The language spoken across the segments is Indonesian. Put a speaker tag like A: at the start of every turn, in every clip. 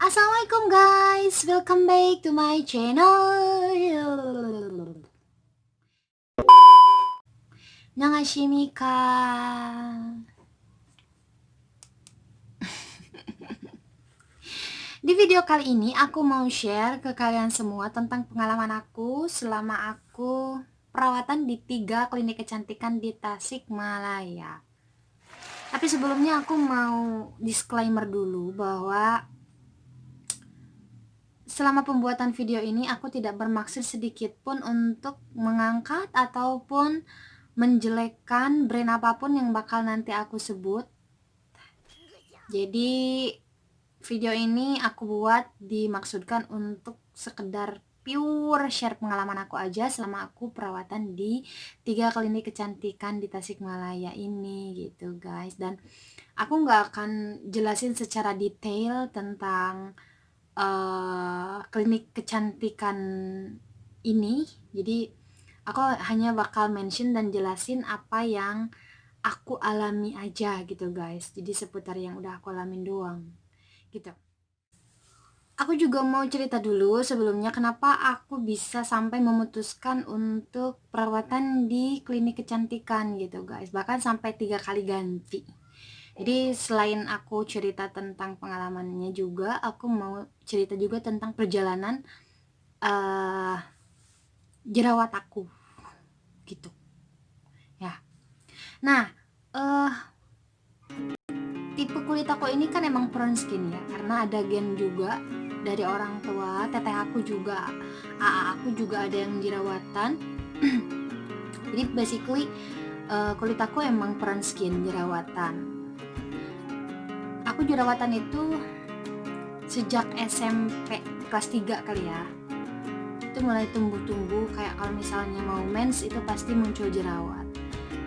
A: Assalamualaikum guys, welcome back to my channel. Nangashimika. Di video kali ini aku mau share ke kalian semua tentang pengalaman aku selama aku perawatan di 3 klinik kecantikan di Tasikmalaya. Tapi sebelumnya aku mau disclaimer dulu bahwa selama pembuatan video ini aku tidak bermaksud sedikit pun untuk mengangkat ataupun menjelekkan brand apapun yang bakal nanti aku sebut. Jadi video ini aku buat dimaksudkan untuk sekedar pure share pengalaman aku aja selama aku perawatan di 3 klinik kecantikan di Tasikmalaya ini gitu guys. Dan aku nggak akan jelasin secara detail tentang klinik kecantikan ini. Jadi aku hanya bakal mention dan jelasin apa yang aku alami aja gitu guys. Jadi seputar yang udah aku alamin doang gitu. Aku juga mau cerita dulu sebelumnya kenapa aku bisa sampai memutuskan untuk perawatan di klinik kecantikan gitu guys. Bahkan sampai 3 kali ganti. Jadi selain aku cerita tentang pengalamannya juga, aku mau cerita juga tentang perjalanan jerawat aku gitu ya. Nah, tipe kulit aku ini kan emang brown skin ya, karena ada gen juga dari orang tua. Teteh aku juga, AA aku juga ada yang jerawatan. Jadi basically kulit aku emang brown skin, jerawatan. Aku jerawatan itu sejak SMP kelas 3 kali ya. Itu mulai tumbuh-tumbuh, kayak kalau misalnya mau mens itu pasti muncul jerawat.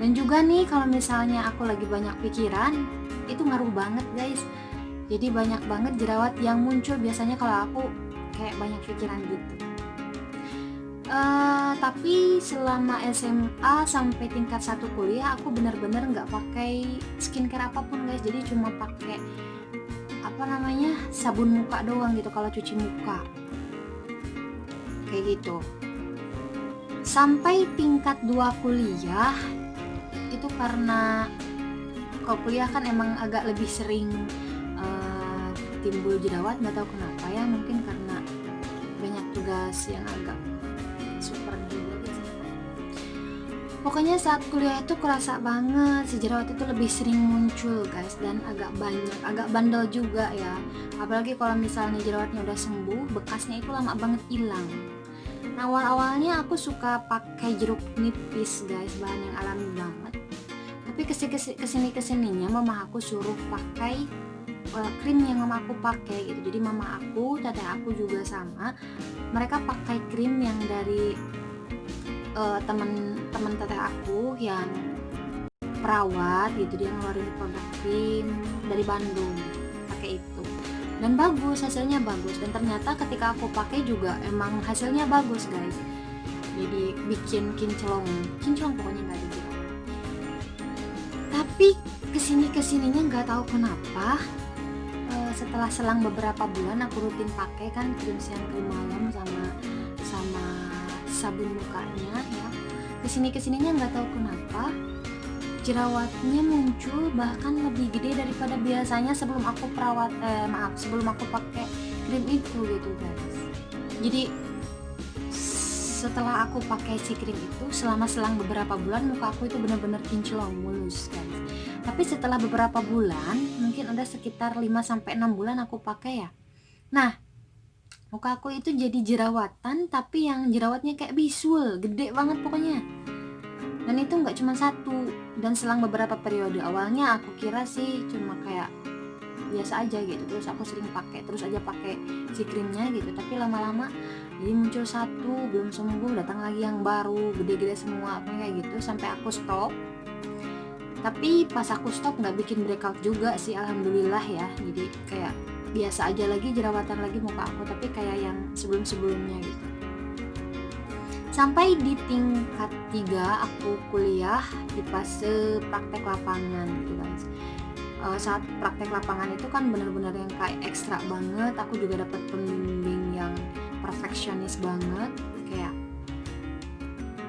A: Dan juga nih kalau misalnya aku lagi banyak pikiran, itu ngaruh banget guys. Jadi banyak banget jerawat yang muncul biasanya kalau aku kayak banyak pikiran gitu. Tapi selama SMA sampai tingkat 1 kuliah aku bener-bener nggak pakai skincare apapun guys. Jadi cuma pakai sabun muka doang gitu kalau cuci muka kayak gitu. Sampai tingkat 2 kuliah itu karena kalau kuliah kan emang agak lebih sering timbul jerawat, nggak tahu kenapa ya, mungkin karena banyak tugas yang agak super juga gitu. Pokoknya saat kuliah itu kerasa banget si jerawat itu lebih sering muncul guys, dan agak banyak, agak bandel juga ya. Apalagi kalau misalnya jerawatnya udah sembuh, bekasnya itu lama banget hilang. Nah awal-awalnya aku suka pakai jeruk nipis guys, bahan yang alami banget. Tapi kesininya mama aku suruh pakai krim yang mama aku pakai gitu. Jadi mama aku, teteh aku juga sama, mereka pakai krim yang dari teman teteh aku yang perawat gitu. Dia ngeluarin produk krim dari Bandung, pakai itu dan bagus, hasilnya bagus. Dan ternyata ketika aku pakai juga emang hasilnya bagus guys. Jadi bikin kinclong pokoknya nggak ada jerawat. Tapi kesininya nggak tahu kenapa setelah selang beberapa bulan aku rutin pakai kan krim siang krim malam sama sabun mukanya ya. Kesininya nggak tahu kenapa jerawatnya muncul bahkan lebih gede daripada biasanya sebelum aku sebelum aku pakai krim itu gitu guys. Jadi setelah aku pakai si krim itu, selama selang beberapa bulan muka aku itu benar-benar kinclong, mulus guys. Tapi setelah beberapa bulan, mungkin ada sekitar 5-6 bulan aku pakai ya. Nah, muka aku itu jadi jerawatan, tapi yang jerawatnya kayak bisul, gede banget pokoknya. Dan itu nggak cuma satu, dan selang beberapa periode. Awalnya aku kira sih cuma kayak biasa aja gitu, terus aku sering pakai, terus aja pakai si krimnya gitu. Tapi lama-lama jadi muncul satu, belum sembuh, datang lagi yang baru, gede-gede semua, apa kayak gitu, sampai aku stop. Tapi pas aku stop nggak bikin breakout juga sih, alhamdulillah ya. Jadi kayak biasa aja lagi, jerawatan lagi muka aku, tapi kayak yang sebelum-sebelumnya gitu. Sampai di tingkat 3 aku kuliah di fase praktek lapangan gitu guys. saat praktek lapangan itu kan bener-bener yang kayak ekstra banget. Aku juga dapat pembimbing yang perfeksionis banget, kayak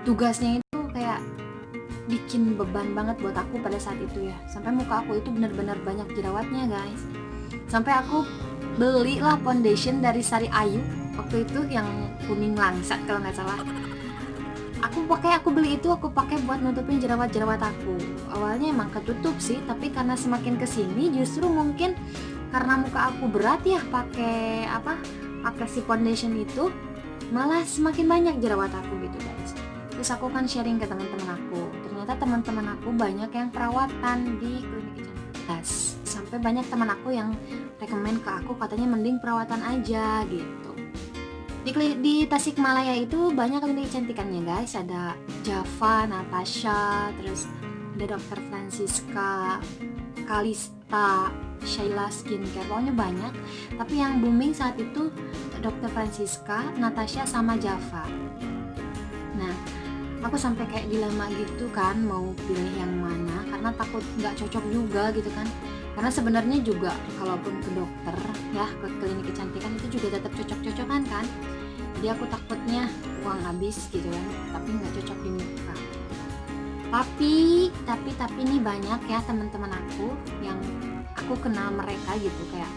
A: tugasnya itu kayak bikin beban banget buat aku pada saat itu ya. Sampai muka aku itu bener-bener banyak jerawatnya guys. Sampai aku belilah foundation dari Sari Ayu waktu itu yang kuning langsat kalau nggak salah. Aku beli itu, aku pakai buat nutupin jerawat-jerawat aku. Awalnya emang ketutup sih, tapi karena semakin kesini justru mungkin karena muka aku berat ya pakai si foundation itu, malah semakin banyak jerawat aku gitu guys. Terus aku kan sharing ke teman-teman aku, ternyata teman-teman aku banyak yang perawatan di klinik kecantikan. Sampai banyak teman aku yang rekomen ke aku, katanya mending perawatan aja gitu. Di Tasikmalaya itu banyak klinik kecantikannya guys, ada Java, Natasha, terus ada Dr. Francisca, Kalista, Sheila Skincare, pokoknya banyak. Tapi yang booming saat itu Dr. Francisca, Natasha, sama Java. Nah, aku sampai kayak dilema gitu kan, mau pilih yang mana, karena takut nggak cocok juga gitu kan. Karena sebenarnya juga kalaupun ke dokter ya, ke klinik kecantikan itu juga tetap cocok-cocokan kan. Jadi aku takutnya uang habis gitu kan, tapi nggak cocok di muka. Tapi ini banyak ya teman-teman aku yang aku kenal mereka gitu, kayak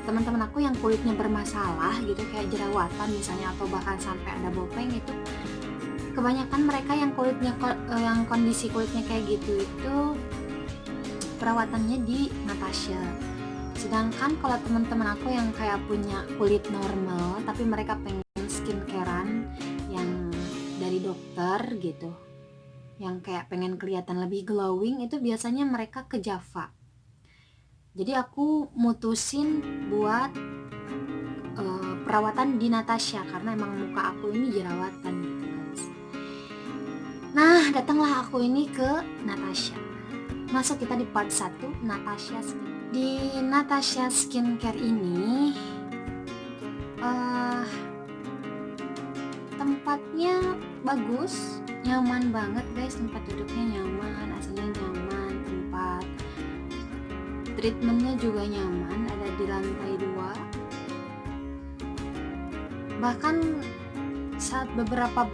A: teman-teman aku yang kulitnya bermasalah gitu, kayak jerawatan misalnya, atau bahkan sampai ada bopeng itu. Kebanyakan mereka yang yang kondisi kulitnya kayak gitu itu perawatannya di Natasha. Sedangkan kalau teman-teman aku yang kayak punya kulit normal tapi mereka pengen skincarean yang dari dokter gitu, yang kayak pengen kelihatan lebih glowing, itu biasanya mereka ke Java. Jadi aku mutusin buat perawatan di Natasha karena emang muka aku ini jerawatan gitu guys. Nah, datanglah aku ini ke Natasha. Masuk kita di part 1, Natasha Skincare. Di Natasha Skincare ini tempatnya bagus, nyaman banget guys, tempat duduknya nyaman, aslinya nyaman, tempat treatmentnya juga nyaman, ada di lantai 2. Bahkan selang beberapa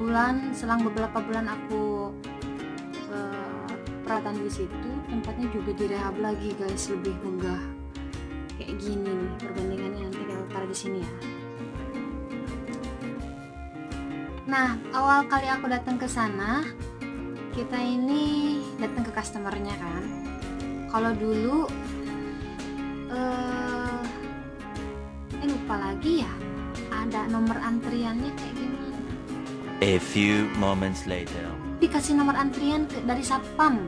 A: bulan aku perawatan di situ, tempatnya juga direhab lagi guys, lebih megah kayak gini nih perbandingannya, nanti kita taruh di sini ya. Nah, awal kali aku datang ke sana, kita ini datang ke customernya kan. Kalau dulu lupa lagi ya, ada nomor antriannya kayak gimana.
B: A few moments later.
A: Dikasih nomor antrian dari satpam.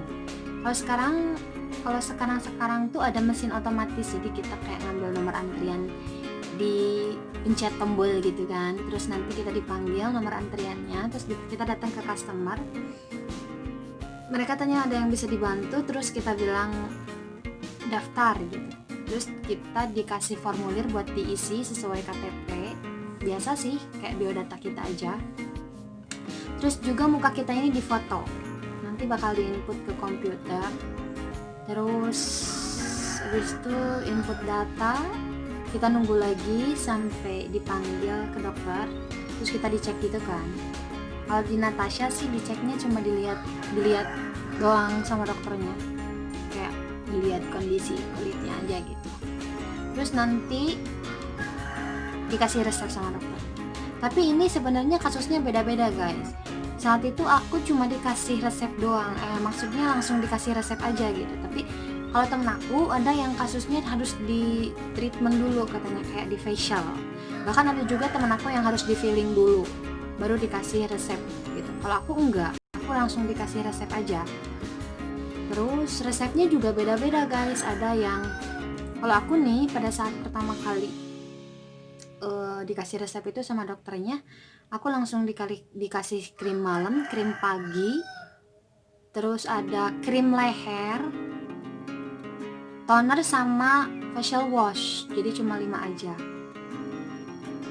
A: Kalau sekarang tuh ada mesin otomatis, jadi kita kayak ngambil nomor antrian di pencet tombol gitu kan, terus nanti kita dipanggil nomor antriannya, terus kita datang ke customer, mereka tanya ada yang bisa dibantu, terus kita bilang daftar gitu, terus kita dikasih formulir buat diisi sesuai KTP, biasa sih kayak biodata kita aja. Terus juga muka kita ini difoto, nanti bakal diinput ke komputer, terus habis itu input data, kita nunggu lagi sampai dipanggil ke dokter, terus kita dicek gitu kan. Kalau di Natasha sih diceknya cuma dilihat doang sama dokternya, kayak dilihat kondisi kulitnya aja gitu, terus nanti dikasih resep sama dokter. Tapi ini sebenarnya kasusnya beda-beda guys. Saat itu aku cuma dikasih resep doang, maksudnya langsung dikasih resep aja gitu. Tapi kalau temen aku ada yang kasusnya harus di treatment dulu katanya, kayak di facial. Bahkan ada juga temen aku yang harus di filling dulu baru dikasih resep gitu. Kalau aku enggak, aku langsung dikasih resep aja. Terus resepnya juga beda-beda guys. Ada yang, kalau aku nih pada saat pertama kali dikasih resep itu sama dokternya, aku langsung dikasih krim malam, krim pagi, terus ada krim leher, toner sama facial wash. Jadi cuma 5 aja.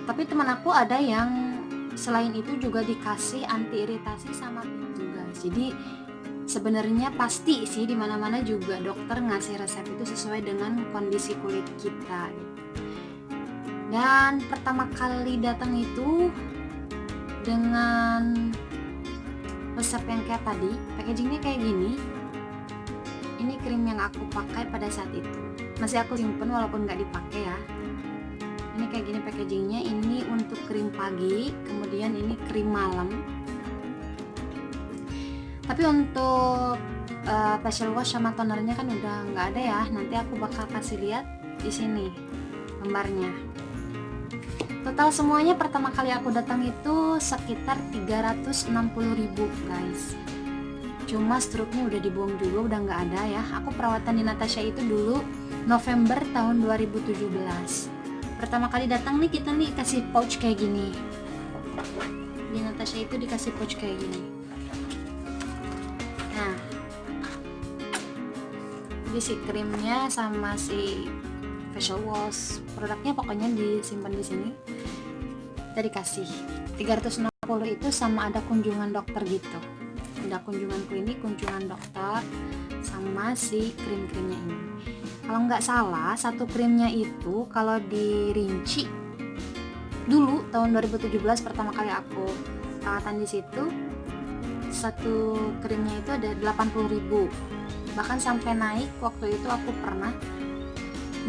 A: Tapi teman aku ada yang selain itu juga dikasih anti iritasi sama itu guys. Jadi sebenarnya pasti sih di mana-mana juga dokter ngasih resep itu sesuai dengan kondisi kulit kita gitu. Dan pertama kali datang itu dengan resep yang kayak tadi, packagingnya kayak gini. Ini krim yang aku pakai pada saat itu, masih aku simpen walaupun nggak dipakai ya. Ini kayak gini packagingnya. Ini untuk krim pagi, kemudian ini krim malam. Tapi untuk facial wash sama tonernya kan udah nggak ada ya. Nanti aku bakal kasih lihat di sini gambarnya. Total semuanya pertama kali aku datang itu sekitar 360.000 guys. Cuma struknya udah dibuang juga, udah nggak ada ya. Aku perawatan di Natasha itu dulu November tahun 2017. Pertama kali datang nih kita nih kasih pouch kayak gini. Di Natasha itu dikasih pouch kayak gini. Nah, jadi si krimnya sama si facial wash, produknya pokoknya disimpan di sini. Kita dikasih 360 itu sama ada kunjungan dokter gitu. Ada kunjungan klinik, kunjungan dokter, sama si krim-krimnya ini. Kalau nggak salah, satu krimnya itu kalau dirinci dulu tahun 2017 pertama kali aku perawatan di situ, satu krimnya itu ada 80.000. Bahkan sampai naik waktu itu aku pernah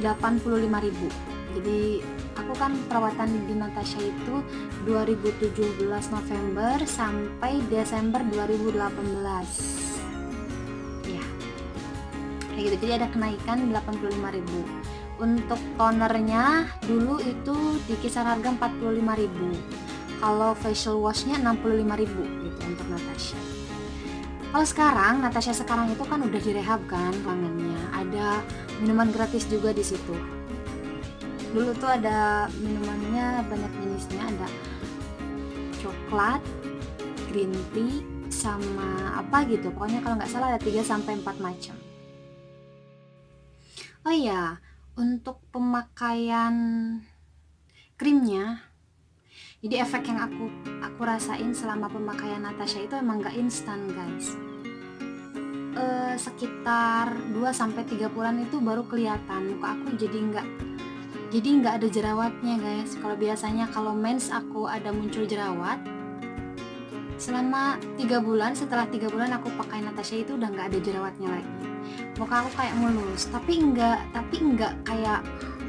A: 85.000. Jadi aku kan perawatan di Natasha itu 2017 November sampai Desember 2018 ya, kayak gitu. Jadi ada kenaikan 85.000. Untuk tonernya dulu itu di kisaran harga 45.000. Kalau facial washnya 65.000 gitu untuk Natasha. Kalau sekarang Natasha sekarang itu kan udah direhab kan pelanggannya, ada minuman gratis juga di situ. Dulu tuh ada minumannya banyak jenisnya, ada coklat, green tea, sama apa gitu. Pokoknya kalau nggak salah ada 3-4 macam. Oh iya, untuk pemakaian krimnya, jadi efek yang aku rasain selama pemakaian Natasha itu emang nggak instan guys. Sekitar 2-3 bulan itu baru kelihatan muka aku jadi nggak ada jerawatnya guys. Kalau biasanya kalau mens aku ada muncul jerawat, selama 3 bulan, setelah 3 bulan aku pakai Natasha itu udah nggak ada jerawatnya lagi. Muka aku kayak mulus, tapi enggak kayak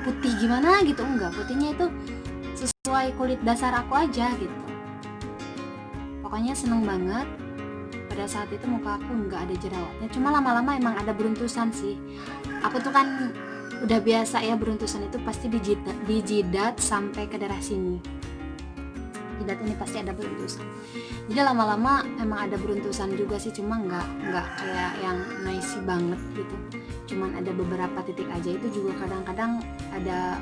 A: putih gimana gitu, enggak. Putihnya itu sesuai kulit dasar aku aja gitu. Pokoknya seneng banget. Pada saat itu muka aku nggak ada jerawatnya, cuma lama-lama emang ada beruntusan sih. Aku tuh kan udah biasa ya, beruntusan itu pasti di jidat sampai ke daerah sini. Jidat ini pasti ada beruntusan. Jadi lama-lama emang ada beruntusan juga sih, cuma nggak kayak yang nice banget gitu. Cuman ada beberapa titik aja, itu juga kadang-kadang ada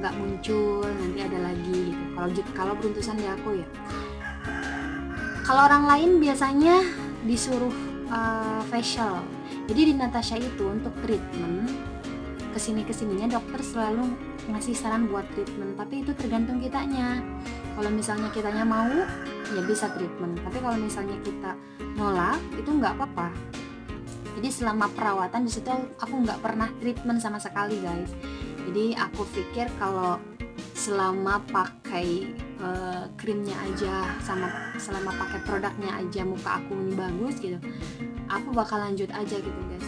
A: nggak muncul, nanti ada lagi gitu. Kalau beruntusan di aku ya. Kalau orang lain biasanya disuruh facial. Jadi di Natasha itu untuk treatment kesininya dokter selalu ngasih saran buat treatment, tapi itu tergantung kitanya. Kalau misalnya kitanya mau ya bisa treatment, tapi kalau misalnya kita nolak itu nggak apa-apa. Jadi selama perawatan di situ aku nggak pernah treatment sama sekali guys. Jadi aku pikir kalau selama pakai krimnya aja, selama pakai produknya aja muka aku ini bagus gitu, aku bakal lanjut aja gitu guys.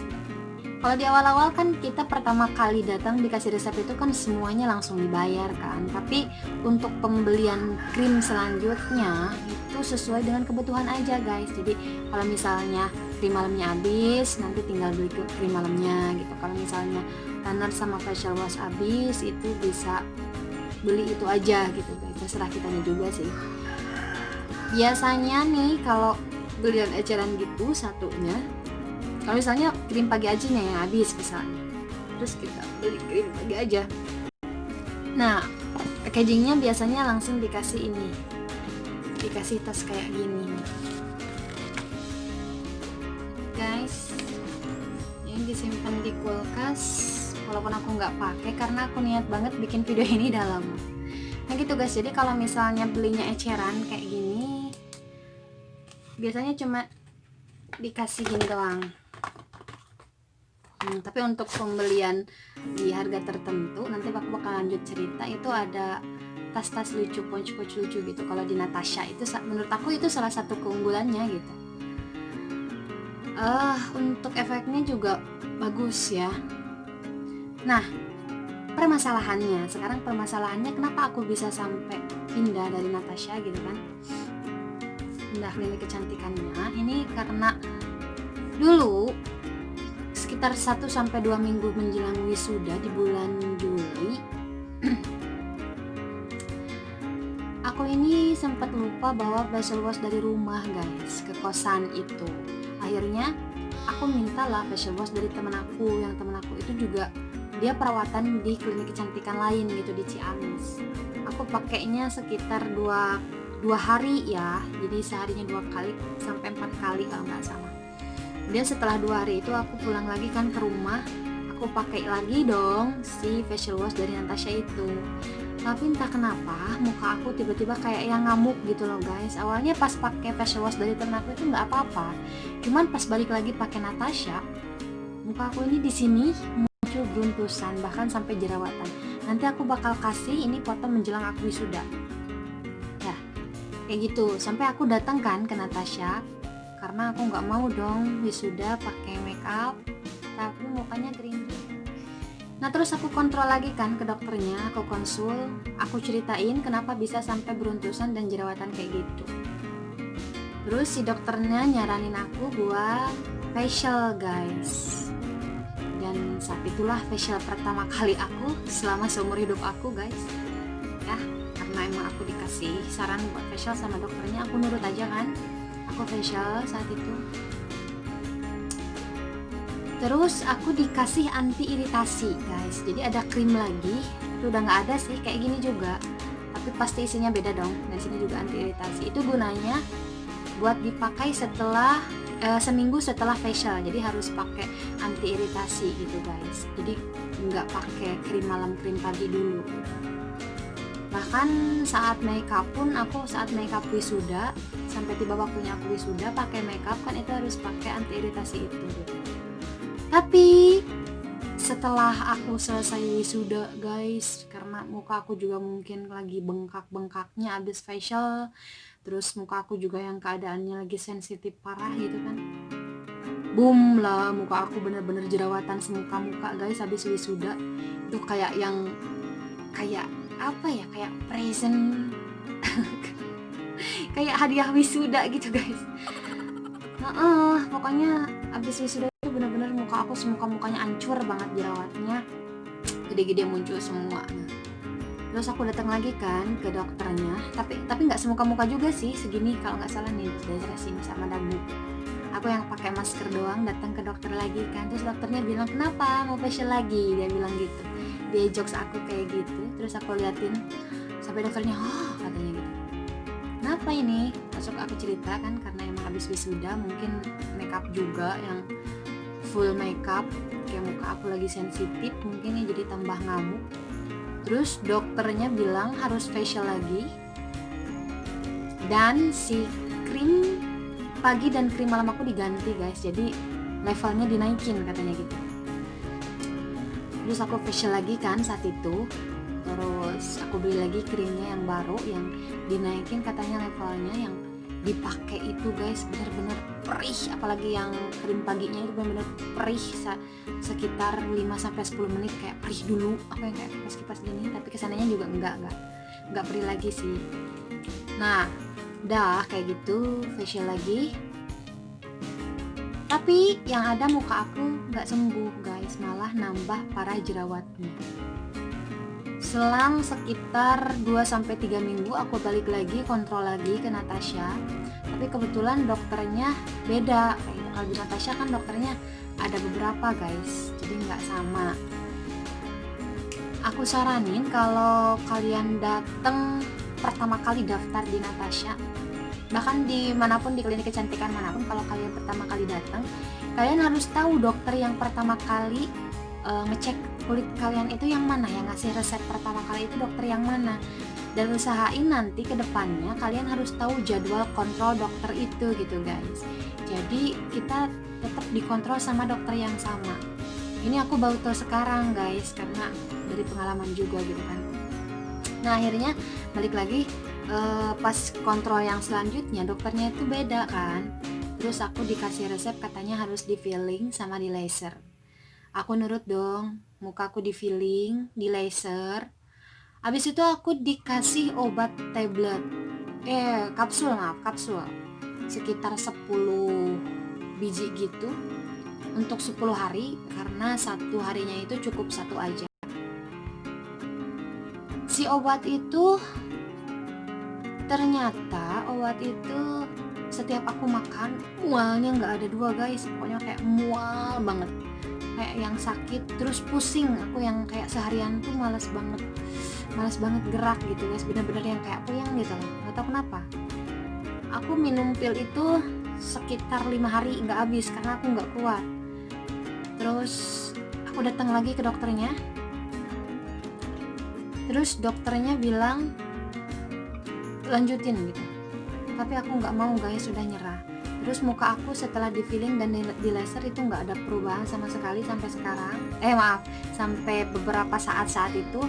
A: Kalau di awal-awal kan kita pertama kali datang dikasih resep itu kan semuanya langsung dibayar kan, tapi untuk pembelian krim selanjutnya itu sesuai dengan kebutuhan aja guys. Jadi kalau misalnya krim malamnya habis, nanti tinggal beli krim malamnya gitu. Kalau misalnya toner sama facial wash habis, itu bisa beli itu aja gitu guys, terserah kitanya juga sih. Biasanya nih kalau belian eceran gitu satunya, kalau misalnya krim pagi aja nih yang habis misalnya, terus kita beli krim pagi aja. Nah, packagingnya biasanya langsung dikasih ini, dikasih tas kayak gini guys. Ini disimpan di kulkas walaupun aku nggak pakai karena aku niat banget bikin video ini dalam. Nah gitu guys. Jadi kalau misalnya belinya eceran kayak gini, biasanya cuma dikasih gini doang. Tapi untuk pembelian di harga tertentu nanti aku bakal lanjut cerita. Itu ada tas-tas lucu, pouch-pouch lucu gitu. Kalau di Natasha itu menurut aku itu salah satu keunggulannya gitu. Untuk efeknya juga bagus ya. Nah, sekarang permasalahannya kenapa aku bisa sampai pindah dari Natasha gitu kan, pindah klinik kecantikannya. Ini karena dulu sekitar 1-2 minggu menjelang wisuda di bulan Juli aku ini sempat lupa bawa facial wash dari rumah guys ke kosan itu. Akhirnya aku mintalah facial wash dari temen aku, yang temen aku itu juga dia perawatan di klinik kecantikan lain gitu di Ciamis. Aku pakainya sekitar 2 hari ya, jadi seharinya 2 kali sampai 4 kali kalau nggak salah. Dan setelah 2 hari itu aku pulang lagi kan ke rumah, aku pakai lagi dong si facial wash dari Natasha itu. Tapi entah kenapa muka aku tiba-tiba kayak yang ngamuk gitu loh guys. Awalnya pas pakai facial wash dari temen aku itu nggak apa-apa, cuman pas balik lagi pakai Natasha, muka aku ini di sini muncul beruntusan bahkan sampai jerawatan. Nanti aku bakal kasih ini foto menjelang aku wisuda. Ya, kayak gitu. Sampai aku datang kan ke Natasha karena aku nggak mau dong wisuda pakai make up tapi mukanya kering. Nah terus aku kontrol lagi kan ke dokternya, aku konsul, aku ceritain kenapa bisa sampai beruntusan dan jerawatan kayak gitu. Terus si dokternya nyaranin aku buat facial guys. Dan saat itulah facial pertama kali aku selama seumur hidup aku guys. Ya, karena emang aku dikasih saran buat facial sama dokternya, aku nurut aja kan. Aku facial saat itu. Terus aku dikasih anti iritasi guys. Jadi ada krim lagi. Itu udah nggak ada sih, kayak gini juga. Tapi pasti isinya beda dong. Dan sini juga anti iritasi. Itu gunanya buat dipakai setelah seminggu setelah facial. Jadi harus pakai anti iritasi gitu guys. Jadi nggak pakai krim malam krim pagi dulu. Bahkan saat makeup pun aku saat makeup wisuda sampai tiba waktunya aku wisuda pakai makeup kan itu harus pakai anti iritasi itu gitu. Tapi setelah aku selesai wisuda guys, karena muka aku juga mungkin lagi bengkak-bengkaknya abis facial, terus muka aku juga yang keadaannya lagi sensitif parah gitu kan, boom lah muka aku bener-bener jerawatan semuka-muka guys abis wisuda. Itu kayak apa ya, kayak present kayak hadiah wisuda gitu guys. Pokoknya abis wisuda itu bener-bener muka aku mukanya hancur banget, jerawatnya gede-gede muncul semua. Terus aku datang lagi kan ke dokternya, tapi nggak semuka-muka juga sih, segini kalau nggak salah nih dari sini sama dagu. Aku yang pakai masker doang datang ke dokter lagi kan. Terus dokternya bilang, kenapa mau facial lagi, dia bilang gitu, dia jokes aku kayak gitu. Terus aku liatin sampai dokternya katanya gitu, kenapa ini? Masuk aku cerita kan, karena emang habis wisuda mungkin makeup juga yang full makeup, kayak muka aku lagi sensitif mungkin ya, jadi tambah ngamuk. Terus dokternya bilang harus facial lagi, dan si krim pagi dan krim malam aku diganti guys, jadi levelnya dinaikin katanya gitu. Terus aku facial lagi kan saat itu. Terus aku beli lagi krimnya yang baru yang dinaikin katanya levelnya. Yang dipakai itu guys bener-bener perih, apalagi yang krim paginya itu bener-bener perih sekitar 5-10 menit, kayak perih dulu. Aku yang kayak kipas-kipas gini, tapi kesananya juga enggak perih lagi sih. Nah udah kayak gitu facial lagi, tapi yang ada muka aku nggak sembuh guys, malah nambah parah jerawatnya. Selang sekitar 2-3 minggu aku balik lagi kontrol lagi ke Natasha, tapi kebetulan dokternya beda. Kalau di Natasha kan dokternya ada beberapa guys, jadi nggak sama. Aku saranin kalau kalian datang pertama kali daftar di Natasha, bahkan dimanapun di klinik kecantikan manapun, kalau kalian pertama kali datang, kalian harus tahu dokter yang pertama kali ngecek kulit kalian itu yang mana, yang ngasih resep pertama kali itu dokter yang mana. dan usahain nanti ke depannya kalian harus tahu jadwal kontrol dokter itu gitu guys. Jadi kita tetap dikontrol sama dokter yang sama. Ini aku baru tahu sekarang guys, karena dari pengalaman juga gitu kan. Nah akhirnya balik lagi pas kontrol yang selanjutnya dokternya itu beda kan. Terus aku dikasih resep katanya harus di filling sama di laser. Aku nurut dong, muka aku di filling, di laser. Habis itu aku dikasih obat tablet, kapsul sekitar 10 biji gitu untuk 10 hari, karena satu harinya itu cukup satu aja. Si obat itu ternyata setiap aku makan mualnya nggak ada dua guys, pokoknya kayak mual banget, kayak yang sakit terus pusing. Aku yang kayak seharian tuh malas banget gerak gitu guys, bener-bener yang kayak puyeng gitu loh, nggak tahu kenapa. Aku minum pil itu sekitar 5 hari nggak habis karena aku nggak kuat. Terus aku datang lagi ke dokternya, terus dokternya bilang lanjutin gitu, tapi aku nggak mau guys, sudah nyerah. Terus muka aku setelah di filling dan di laser itu nggak ada perubahan sama sekali sampai sekarang. Sampai beberapa saat itu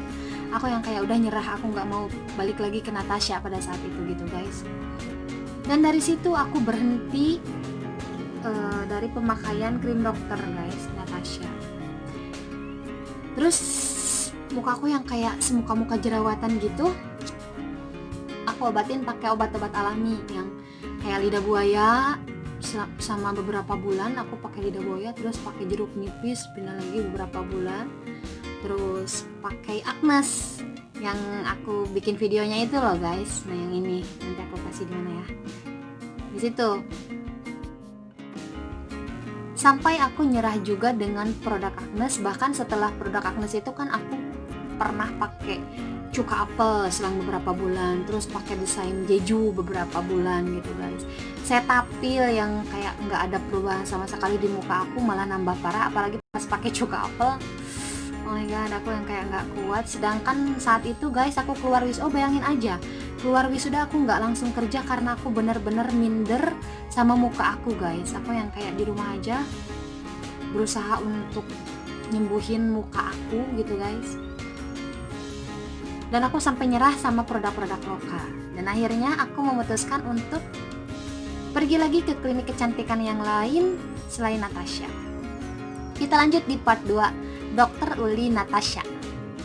A: aku yang kayak udah nyerah, aku nggak mau balik lagi ke Natasha pada saat itu gitu guys. Dan dari situ aku berhenti dari pemakaian krim dokter guys, Natasha. Terus mukaku yang kayak semuka-muka jerawatan gitu, aku obatin pakai obat-obat alami yang kayak lidah buaya. Sama beberapa bulan aku pakai lidah buaya, terus pakai jeruk nipis, pindah lagi beberapa bulan, terus pakai Agnes yang aku bikin videonya itu loh guys. Nah yang ini nanti aku kasih di mana ya, di situ. Sampai aku nyerah juga dengan produk Agnes. Bahkan setelah produk Agnes itu kan aku pernah pakai cuka apel selang beberapa bulan, terus pakai desain jeju beberapa bulan gitu guys. Cetaphil yang kayak nggak ada perubahan sama sekali di muka aku, malah nambah parah, apalagi pas pakai cuka apel. Oh my god, aku yang kayak nggak kuat. Sedangkan saat itu guys aku keluar bayangin aja, keluar wisuda aku nggak langsung kerja karena aku bener-bener minder sama muka aku guys. Aku yang kayak di rumah aja berusaha untuk nyembuhin muka aku gitu guys. Dan aku sampai nyerah sama produk-produk lokal. Dan akhirnya aku memutuskan untuk pergi lagi ke klinik kecantikan yang lain selain Natasha. Kita lanjut di part 2, Dr. Uli Natasha.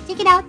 A: Check it out.